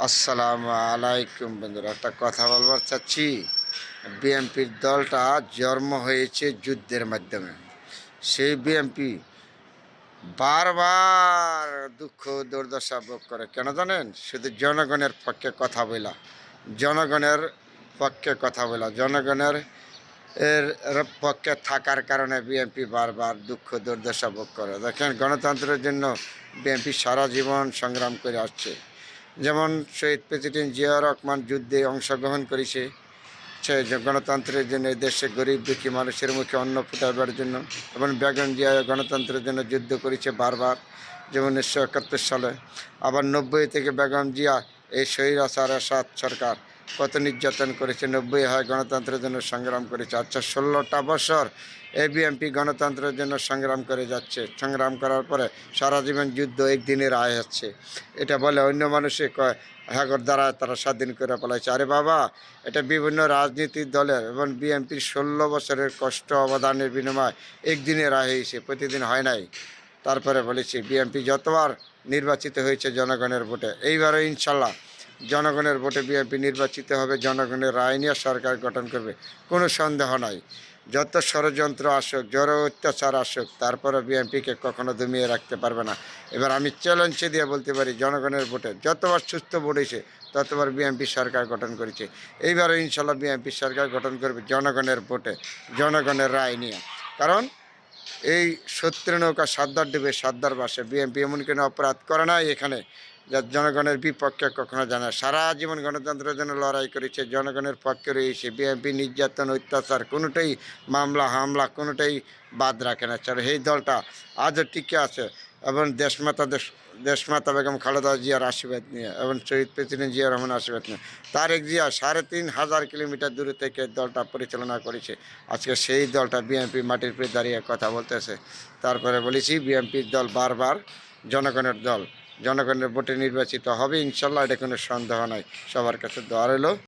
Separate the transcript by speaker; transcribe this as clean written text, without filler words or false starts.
Speaker 1: আসসালামু আলাইকুম বন্ধুরা, একটা কথা বলবার চাচ্ছি। বিএনপির দলটা জন্ম হয়েছে যুদ্ধের মাধ্যমে। সেই বিএনপি বারবার দুঃখ দুর্দশা ভোগ করে, কেন জানেন? শুধু জনগণের পক্ষে কথা বলা, জনগণের পক্ষে কথা বলা, জনগণের এর পক্ষে থাকার কারণে বিএনপি বারবার দুঃখ দুর্দশা ভোগ করে। দেখেন, গণতন্ত্রের জন্য বিএনপি সারা জীবন সংগ্রাম করে আসছে। যেমন শহীদ প্রেসিডেন্ট জিয়াউর রহমান যুদ্ধে অংশগ্রহণ করেছে, সে গণতন্ত্রের জন্য দেশে গরিব দুঃখী মানুষের মুখে অন্ন ফুটাবার জন্য। এবং বেগম জিয়া গণতন্ত্রের জন্য যুদ্ধ করেছে বারবার, যেমন 1971 সালে। আবার 90 থেকে বেগম জিয়া এই স্বৈরাচার এরশাদ সরকার কত নির্যাতন করেছে, 90 হয় গণতন্ত্রের জন্য সংগ্রাম করেছে। আচ্ছা, 16টা বছর বিএনপি গণতন্ত্রের জন্য সংগ্রাম করে যাচ্ছে। সংগ্রাম করার পরে সারা জীবন যুদ্ধ, একদিনের আয় হচ্ছে। এটা বলে অন্য মানুষে কয় হ্যাগর দ্বারা তারা স্বাধীন করে পালাইছে। আরে বাবা, এটা বিভিন্ন রাজনীতির দলের এবং বিএনপির 16 বছরের কষ্ট অবদানের বিনিময় একদিনের আয় হয়েছে, প্রতিদিন হয় নাই। তারপরে বলেছি, বিএনপি যতবার নির্বাচিত হয়েছে জনগণের ভোটে, এইবারও ইনশাল্লাহ জনগণের ভোটে বিএনপি নির্বাচিত হবে, জনগণের রায় নিয়ে সরকার গঠন করবে, কোনো সন্দেহ নাই। যত ষড়যন্ত্র আসুক, যত অত্যাচার আসুক, তারপরে বিএনপিকে কখনো দমিয়ে রাখতে পারবে না। এবার আমি চ্যালেঞ্জ দিয়ে বলতে পারি, জনগণের ভোটে যতবার সুস্থ ভোট হয়েছে ততবার বিএনপি সরকার গঠন করেছে। এইবারও ইনশাল্লাহ বিএনপি সরকার গঠন করবে জনগণের ভোটে, জনগণের রায় নিয়ে। কারণ এই শত্রু নৌকা সাদ্দার দেবে সাদ্দার বাসে। বিএনপি এমন কোনো অপরাধ করে নাই এখানে যা জনগণের বিপক্ষে কখনো জানায়। সারা জীবন গণতন্ত্রের জন্য লড়াই করেছে, জনগণের পক্ষে রয়েছে। বিএনপি নির্যাতন, অত্যাচার, কোনোটাই মামলা হামলা কোনোটাই বাদ রাখে না। চলো, এই দলটা আজও টিকে আছে এবং দেশমাতা বেগম খালেদা জিয়ার আশীর্বাদ নিয়ে এবং শহীদ প্রেসিডেন্ট জিয়া রহমান আশীর্বাদ নিয়ে। তারেক জিয়া 3,500 কিলোমিটার দূরে থেকে দলটা পরিচালনা করেছে। আজকে সেই দলটা বিএনপি মাটির পেয়ে দাঁড়িয়ে কথা বলতেছে। তারপরে বলেছি, বিএনপির দল বারবার জনগণের দল, জনগণের ভোটে নির্বাচিত হবে ইনশাল্লাহ, এটা কোনো সন্দেহ নাই। সবার কাছে দোয়া রইল।